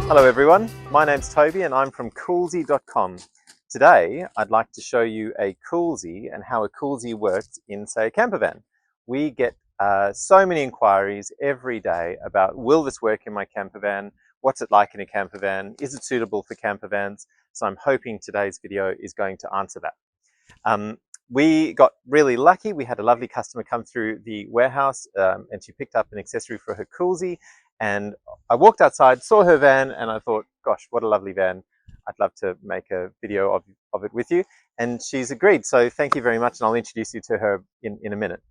Hello everyone, my name's Toby and I'm from Coolzy.com. Today I'd like to show you a Coolzy and how a Coolzy works in, say, a campervan. We get so many inquiries every day about, will this work in my campervan? What's it like in a campervan? Is it suitable for campervans? So I'm hoping today's video is going to answer that. We got really lucky. We had a lovely customer come through the warehouse and she picked up an accessory for her Coolzy. And I walked outside, saw her van, and I thought, gosh, what a lovely van. I'd love to make a video of it with you. And she's agreed. So thank you very much. And I'll introduce you to her in a minute.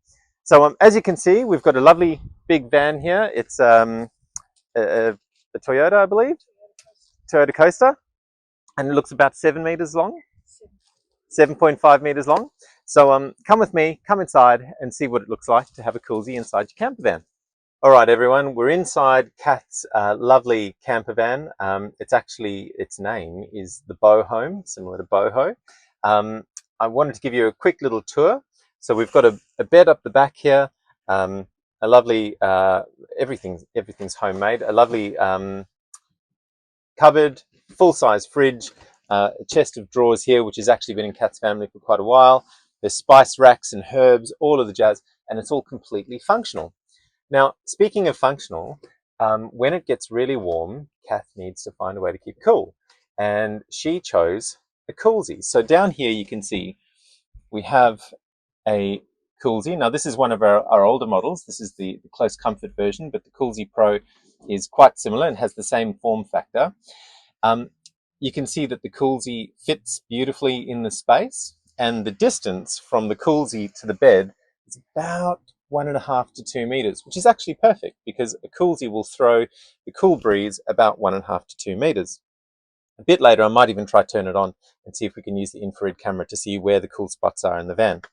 So as you can see, we've got a lovely big van here. It's a Toyota, I believe, Toyota Coaster. And it looks about 7 meters long, 7.5 meters long. So come with me, come inside and see what it looks like to have a Coolzy inside your camper van. All right, everyone, we're inside Kath's lovely camper van. Its name is the Boho, similar to boho. I wanted to give you a quick little tour. So we've got a bed up the back here, a lovely, everything's homemade, a lovely cupboard, full-size fridge, a chest of drawers here, which has actually been in Kath's family for quite a while. There's spice racks and herbs, all of the jazz, and it's all completely functional. Now, speaking of functional, when it gets really warm, Kath needs to find a way to keep cool. And she chose a Coolzy. So down here you can see we have a Coolzy. Now this is one of our older models. This is the close comfort version, but the Coolzy Pro is quite similar and has the same form factor. You can see that the Coolzy fits beautifully in the space, and the distance from the Coolzy to the bed is about 1.5 to 2 meters, which is actually perfect because a Coolzy will throw the cool breeze about 1.5 to 2 meters. A bit later, I might even try turn it on and see if we can use the infrared camera to see where the cool spots are in the van.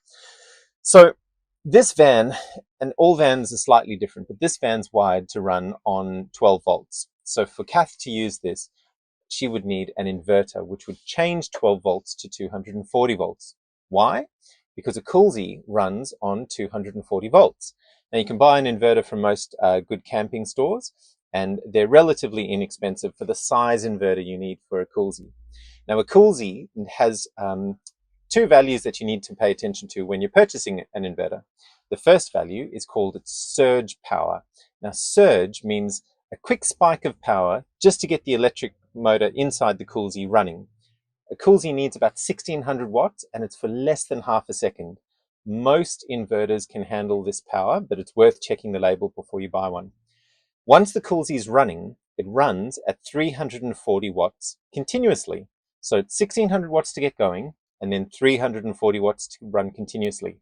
So this van, and all vans are slightly different, but this van's wired to run on 12 volts. So for Kath to use this, she would need an inverter, which would change 12 volts to 240 volts. Why? Because a Coolzy runs on 240 volts. Now you can buy an inverter from most good camping stores, and they're relatively inexpensive for the size inverter you need for a Coolzy. Now a Coolzy has two values that you need to pay attention to when you're purchasing an inverter. The first value is called its surge power. Now surge means a quick spike of power just to get the electric motor inside the Coolzy running. A Coolzy needs about 1600 watts and it's for less than half a second. Most inverters can handle this power, but it's worth checking the label before you buy one. Once the Coolzy is running, it runs at 340 watts continuously. So it's 1600 watts to get going and then 340 watts to run continuously.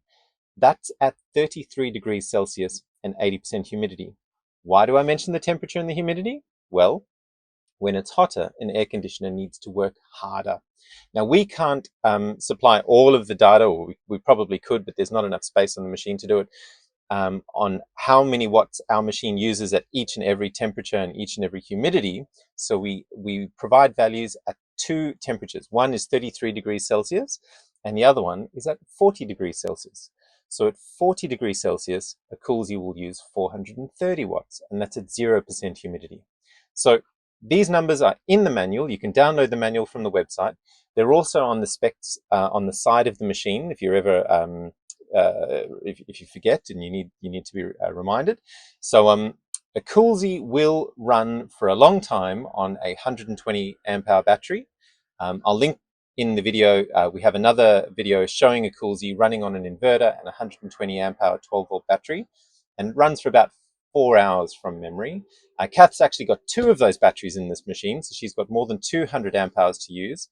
That's at 33 degrees Celsius and 80% humidity. Why do I mention the temperature and the humidity? Well, when it's hotter, an air conditioner needs to work harder. Now, we can't supply all of the data, or we probably could, but there's not enough space on the machine to do it, on how many watts our machine uses at each and every temperature and each and every humidity. So we provide values at two temperatures. One is 33 degrees Celsius, and the other one is at 40 degrees Celsius. So at 40 degrees Celsius, a Coolzy will use 430 watts, and that's at 0% humidity. So these numbers are in the manual. You can download the manual from the website. They're also on the specs on the side of the machine if you're ever if you forget and you need to be reminded. So a Coolzy will run for a long time on a 120 amp hour battery. I'll link in the video. We have another video showing a Coolzy running on an inverter and a 120 amp hour 12 volt battery, and it runs for about 4 hours from memory. Kath's actually got 2 of those batteries in this machine, so she's got more than 200 amp hours to use.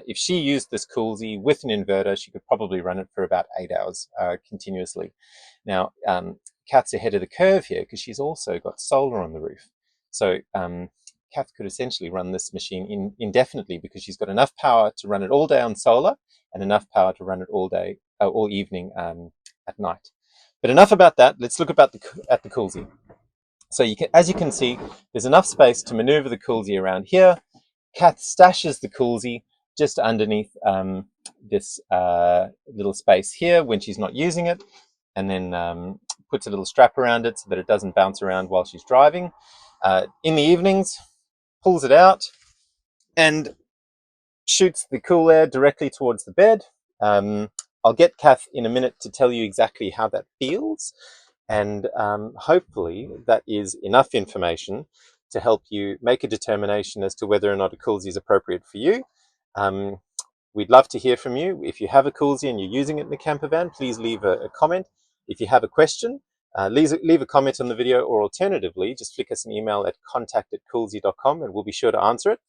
If she used this Coolzy with an inverter, she could probably run it for about 8 hours continuously. Now, Kath's ahead of the curve here because she's also got solar on the roof. So Kath could essentially run this machine indefinitely because she's got enough power to run it all day on solar and enough power to run it all evening at night. But enough about that. Let's look at the Coolzy. So as you can see, there's enough space to maneuver the Coolzy around here. Kath stashes the Coolzy just underneath this little space here when she's not using it, and then puts a little strap around it so that it doesn't bounce around while she's driving. In the evenings, pulls it out, and shoots the cool air directly towards the bed. I'll get Kath in a minute to tell you exactly how that feels, and hopefully that is enough information to help you make a determination as to whether or not a Coolzy is appropriate for you. We'd love to hear from you. If you have a Coolzy and you're using it in the camper van, please leave a comment. If you have a question, leave a comment on the video, or alternatively, just flick us an email at contact@coolzy.com and we'll be sure to answer it.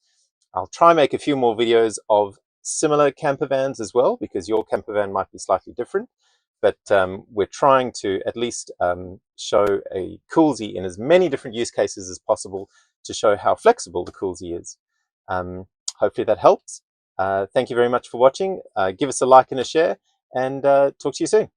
I'll try and make a few more videos of similar camper vans as well, because your camper van might be slightly different. But we're trying to at least show a Coolzy in as many different use cases as possible to show how flexible the Coolzy is. Hopefully that helps. Thank you very much for watching. Give us a like and a share, and talk to you soon.